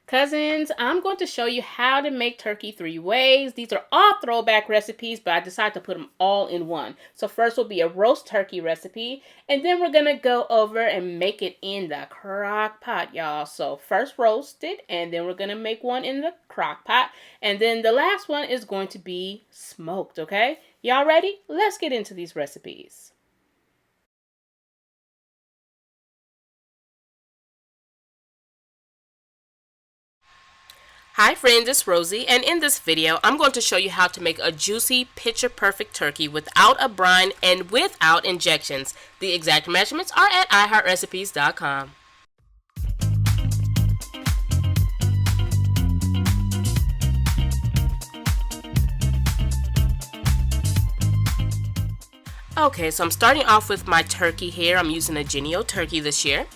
Cousins, I'm going to show you how to make turkey 3 ways. These are all throwback recipes, but I decided to put them all in one. So first will be a roast turkey recipe, and then we're going to go over and make it in the crock pot, y'all. So first roast it, and then we're going to make one in the crock pot, and then the last one is going to be smoked, okay? Y'all ready? Let's get into these recipes. Hi friends, it's Rosie, and in this video I'm going to show you how to make a juicy, picture-perfect turkey without a brine and without injections. The exact measurements are at iHeartRecipes.com. Okay, so I'm starting off with my turkey here. I'm using a Jennie-O turkey this year.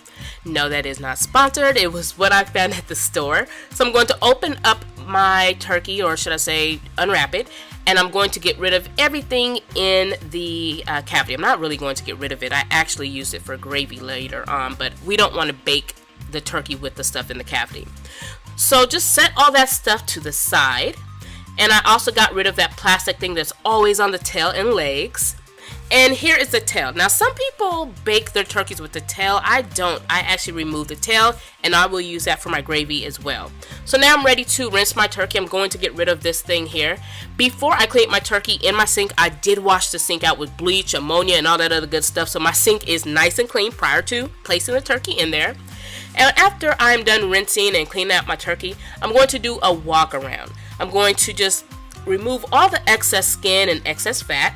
No, that is not sponsored. It was what I found at the store. So I'm going to open up my turkey, or should I say unwrap it, and I'm going to get rid of everything in the cavity. I'm not really going to get rid of it. I actually use it for gravy later on, but we don't want to bake the turkey with the stuff in the cavity. So just set all that stuff to the side. And I also got rid of that plastic thing that's always on the tail and legs. And here is the tail. Now, some people bake their turkeys with the tail. I don't. I actually remove the tail, and I will use that for my gravy as well. So now I'm ready to rinse my turkey. I'm going to get rid of this thing here. Before I cleaned my turkey in my sink, I did wash the sink out with bleach, ammonia, and all that other good stuff. So my sink is nice and clean prior to placing the turkey in there. And after I'm done rinsing and cleaning out my turkey, I'm going to do a walk around. I'm going to just remove all the excess skin and excess fat.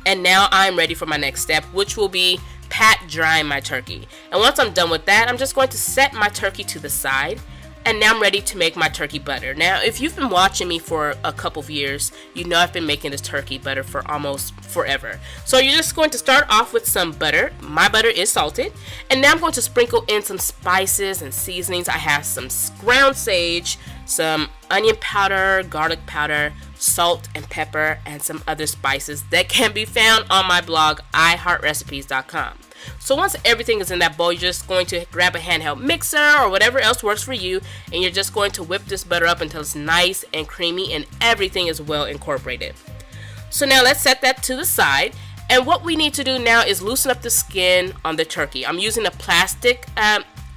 And now I'm ready for my next step, which will be pat drying my turkey. And once I'm done with that, I'm just going to set my turkey to the side. And now I'm ready to make my turkey butter. Now, if you've been watching me for a couple of years, you know I've been making this turkey butter for almost forever. So you're just going to start off with some butter. My butter is salted. And now I'm going to sprinkle in some spices and seasonings. I have some ground sage, some onion powder, garlic powder, salt and pepper, and some other spices that can be found on my blog, iHeartRecipes.com. So once everything is in that bowl, you're just going to grab a handheld mixer or whatever else works for you, and you're just going to whip this butter up until it's nice and creamy and everything is well incorporated. So now let's set that to the side. And what we need to do now is loosen up the skin on the turkey. I'm using a plastic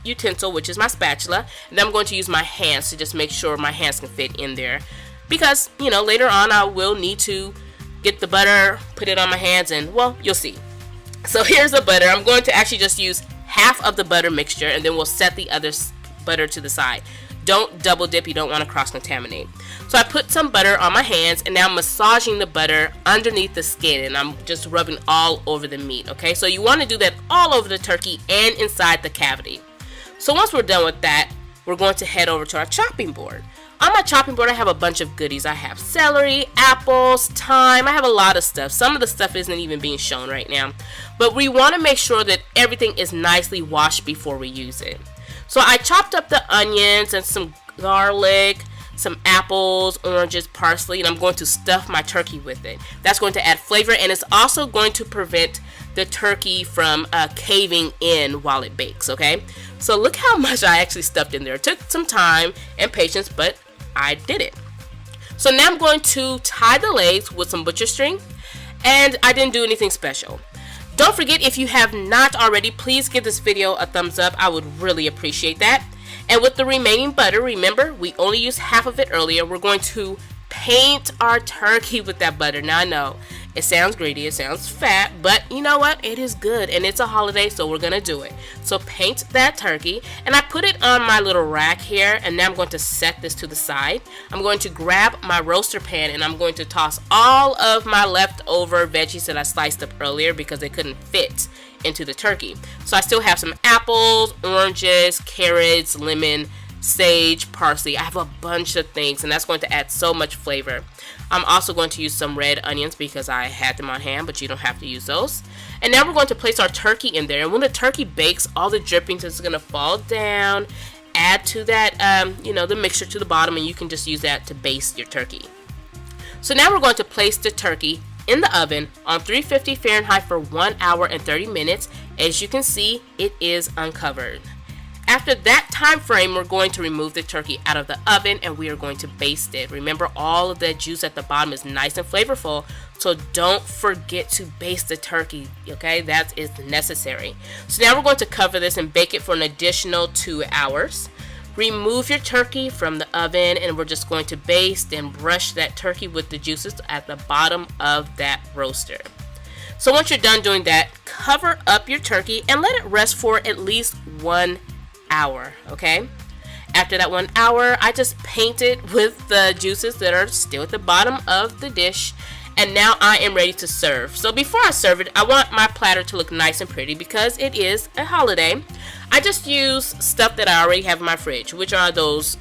utensil, which is my spatula, and then I'm going to use my hands to just make sure my hands can fit in there. Because, you know, later on I will need to get the butter, put it on my hands, and, well, you'll see. So here's the butter. I'm going to actually just use half of the butter mixture, and then we'll set the other butter to the side. Don't double dip. You don't want to cross-contaminate. So I put some butter on my hands, and now I'm massaging the butter underneath the skin, and I'm just rubbing all over the meat, okay? So you want to do that all over the turkey and inside the cavity. So once we're done with that, we're going to head over to our chopping board. On my chopping board, I have a bunch of goodies. I have celery, apples, thyme. I have a lot of stuff. Some of the stuff isn't even being shown right now. But we want to make sure that everything is nicely washed before we use it. So I chopped up the onions and some garlic, some apples, oranges, parsley, and I'm going to stuff my turkey with it. That's going to add flavor, and it's also going to prevent the turkey from caving in while it bakes, okay? So look how much I actually stuffed in there. It took some time and patience, but I did it. So now I'm going to tie the legs with some butcher string, and I didn't do anything special. Don't forget, if you have not already, please give this video a thumbs up. I would really appreciate that. And with the remaining butter, remember, we only used half of it earlier. We're going to paint our turkey with that butter. Now I know it sounds greedy, it sounds fat, but you know what? It is good, and it's a holiday, so we're gonna do it. So paint that turkey, and I put it on my little rack here, and now I'm going to set this to the side. I'm going to grab my roaster pan, and I'm going to toss all of my leftover veggies that I sliced up earlier because they couldn't fit into the turkey. So I still have some apples, oranges, carrots, lemon, sage, parsley. I have a bunch of things, and that's going to add so much flavor. I'm also going to use some red onions because I had them on hand, but you don't have to use those. And now we're going to place our turkey in there, and when the turkey bakes, all the drippings is going to fall down, add to that the mixture to the bottom, and you can just use that to baste your turkey. So now we're going to place the turkey in the oven on 350 Fahrenheit for 1 hour and 30 minutes. As you can see, it is uncovered. After that time frame, we're going to remove the turkey out of the oven and we are going to baste it. Remember, all of that juice at the bottom is nice and flavorful, so don't forget to baste the turkey, okay? That is necessary. So now we're going to cover this and bake it for an additional 2 hours. Remove your turkey from the oven and we're just going to baste and brush that turkey with the juices at the bottom of that roaster. So once you're done doing that, cover up your turkey and let it rest for at least 1 hour, okay? After that 1 hour, I just paint it with the juices that are still at the bottom of the dish, and now I am ready to serve. So before I serve it, I want my platter to look nice and pretty because it is a holiday. I just use stuff that I already have in my fridge, which are those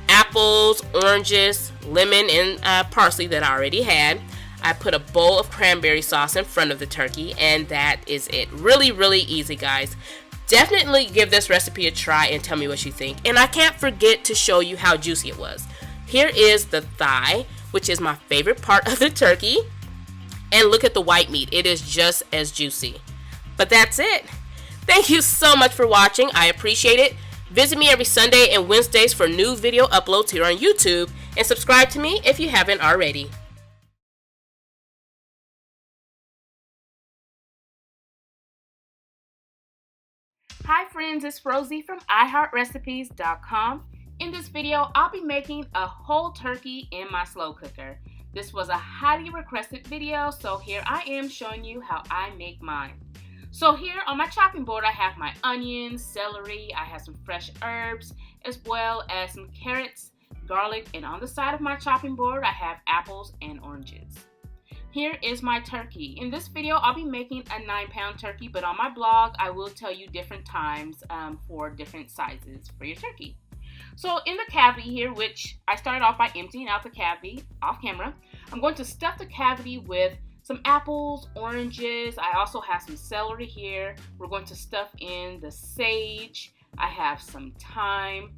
apples, oranges, lemon, and parsley that I already had. I put a bowl of cranberry sauce in front of the turkey, and that is it. Really, really easy, guys. Definitely give this recipe a try and tell me what you think. And I can't forget to show you how juicy it was. Here is the thigh, which is my favorite part of the turkey. And look at the white meat. It is just as juicy. But that's it. Thank you so much for watching. I appreciate it. Visit me every Sunday and Wednesdays for new video uploads here on YouTube. And subscribe to me if you haven't already. Hi friends, it's Rosie from iHeartRecipes.com. In this video, I'll be making a whole turkey in my slow cooker. This was a highly requested video, so here I am showing you how I make mine. So here on my chopping board, I have my onions, celery, I have some fresh herbs, as well as some carrots, garlic, and on the side of my chopping board, I have apples and oranges. Here is my turkey. In this video, I'll be making a 9-pound turkey, but on my blog, I will tell you different times for different sizes for your turkey. So in the cavity here, which I started off by emptying out the cavity off camera, I'm going to stuff the cavity with some apples, oranges. I also have some celery here. We're going to stuff in the sage. I have some thyme,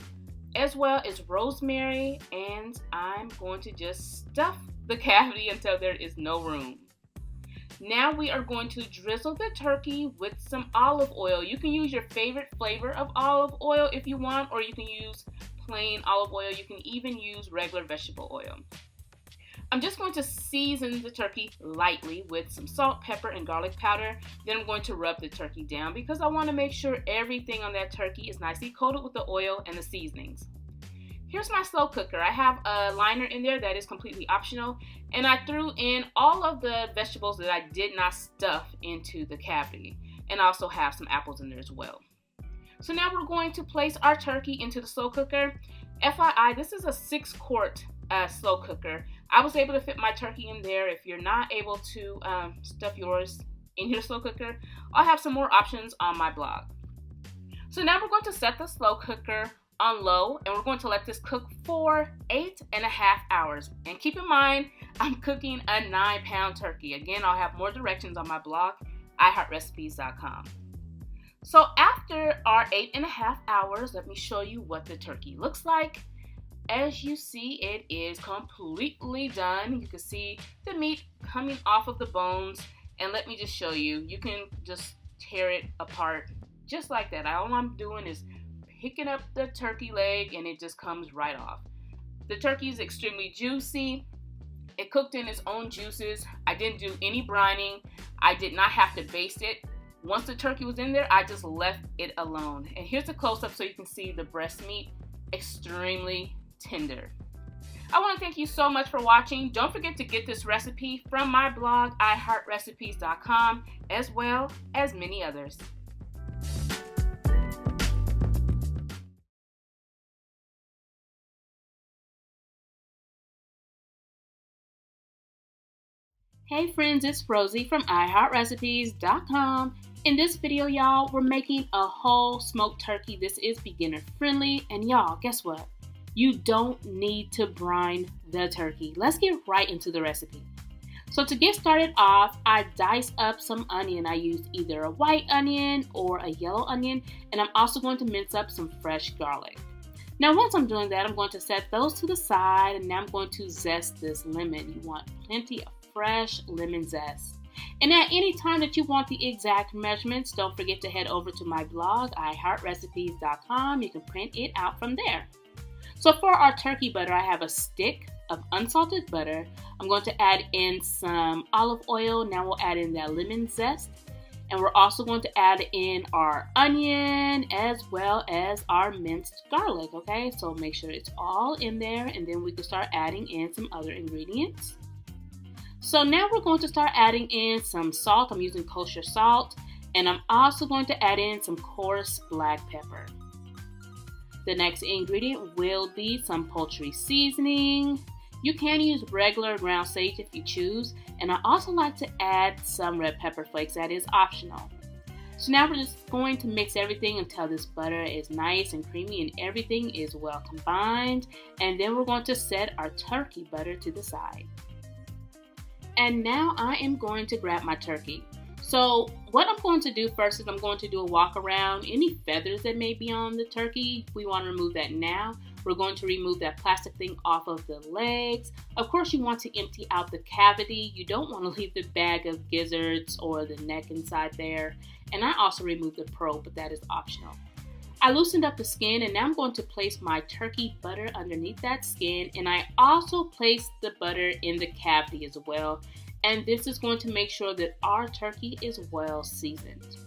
as well as rosemary, and I'm going to just stuff the cavity until there is no room. Now we are going to drizzle the turkey with some olive oil. You can use your favorite flavor of olive oil if you want, or you can use plain olive oil. You can even use regular vegetable oil. I'm just going to season the turkey lightly with some salt, pepper, and garlic powder. Then I'm going to rub the turkey down because I want to make sure everything on that turkey is nicely coated with the oil and the seasonings. Here's my slow cooker. I have a liner in there that is completely optional, and I threw in all of the vegetables that I did not stuff into the cavity, and I also have some apples in there as well. So now we're going to place our turkey into the slow cooker. FYI, this is a 6-quart slow cooker. I was able to fit my turkey in there. If you're not able to stuff yours in your slow cooker, I'll have some more options on my blog. So now we're going to set the slow cooker on low, and we're going to let this cook for 8.5 hours. And keep in mind, I'm cooking a 9-pound turkey. Again, I'll have more directions on my blog, iHeartRecipes.com. So after our 8.5 hours, let me show you what the turkey looks like. As you see, it is completely done. You can see the meat coming off of the bones, and let me just show you. You can just tear it apart just like that. All I'm doing is picking up the turkey leg and it just comes right off. The turkey is extremely juicy. It cooked in its own juices. I didn't do any brining. I did not have to baste it. Once the turkey was in there, I just left it alone. And here's a close-up so you can see the breast meat, extremely tender. I want to thank you so much for watching. Don't forget to get this recipe from my blog, iHeartRecipes.com, as well as many others. Hey friends, it's Rosie from iHeartRecipes.com. In this video, y'all, we're making a whole smoked turkey. This is beginner friendly, and y'all, guess what? You don't need to brine the turkey. Let's get right into the recipe. So to get started off, I diced up some onion. I used either a white onion or a yellow onion, and I'm also going to mince up some fresh garlic. Now once I'm doing that, I'm going to set those to the side, and now I'm going to zest this lemon. You want plenty of fresh lemon zest. And at any time that you want the exact measurements, don't forget to head over to my blog, iHeartRecipes.com. You can print it out from there. So for our turkey butter, I have a stick of unsalted butter. I'm going to add in some olive oil. Now we'll add in that lemon zest. And we're also going to add in our onion as well as our minced garlic, okay? So make sure it's all in there, and then we can start adding in some other ingredients. So now we're going to start adding in some salt. I'm using kosher salt, and I'm also going to add in some coarse black pepper. The next ingredient will be some poultry seasoning. You can use regular ground sage if you choose, and I also like to add some red pepper flakes. That is optional. So now we're just going to mix everything until this butter is nice and creamy and everything is well combined, and then we're going to set our turkey butter to the side. And now I am going to grab my turkey. So what I'm going to do first is I'm going to do a walk around. Any feathers that may be on the turkey, we want to remove that now. We're going to remove that plastic thing off of the legs. Of course, you want to empty out the cavity. You don't want to leave the bag of gizzards or the neck inside there. And I also removed the probe, but that is optional. I loosened up the skin, and now I'm going to place my turkey butter underneath that skin. And I also placed the butter in the cavity as well. And this is going to make sure that our turkey is well seasoned.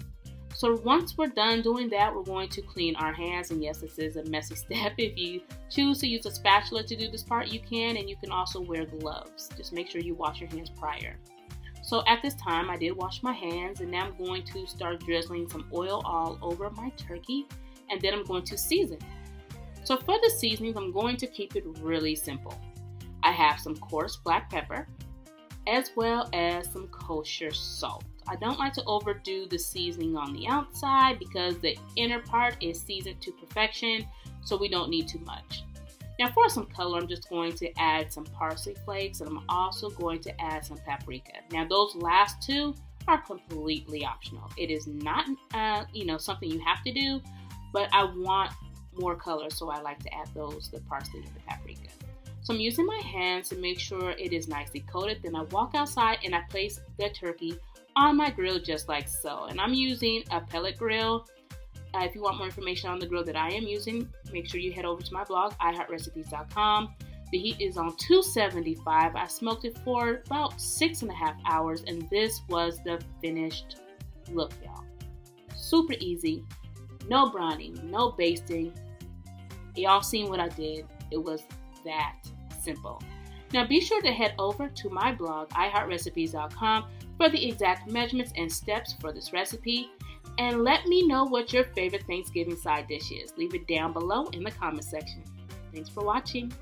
So once we're done doing that, we're going to clean our hands. And yes, this is a messy step. If you choose to use a spatula to do this part, you can. And you can also wear gloves. Just make sure you wash your hands prior. So at this time, I did wash my hands. And now I'm going to start drizzling some oil all over my turkey. And then I'm going to season. So for the seasonings, I'm going to keep it really simple. I have some coarse black pepper, as well as some kosher salt. I don't like to overdo the seasoning on the outside because the inner part is seasoned to perfection, so we don't need too much. Now for some color, I'm just going to add some parsley flakes, and I'm also going to add some paprika. Now those last two are completely optional. It is not something you have to do, but I want more color, so I like to add those, the parsley and the paprika. So I'm using my hands to make sure it is nicely coated. Then I walk outside and I place the turkey on my grill just like so. And I'm using a pellet grill. If you want more information on the grill that I am using, make sure you head over to my blog, iHeartRecipes.com. The heat is on 275. I smoked it for about 6.5 hours, and this was the finished look, y'all. Super easy. No browning, no basting. Y'all seen what I did. It was that simple. Now be sure to head over to my blog, iHeartRecipes.com, for the exact measurements and steps for this recipe. And let me know what your favorite Thanksgiving side dish is. Leave it down below in the comment section. Thanks for watching.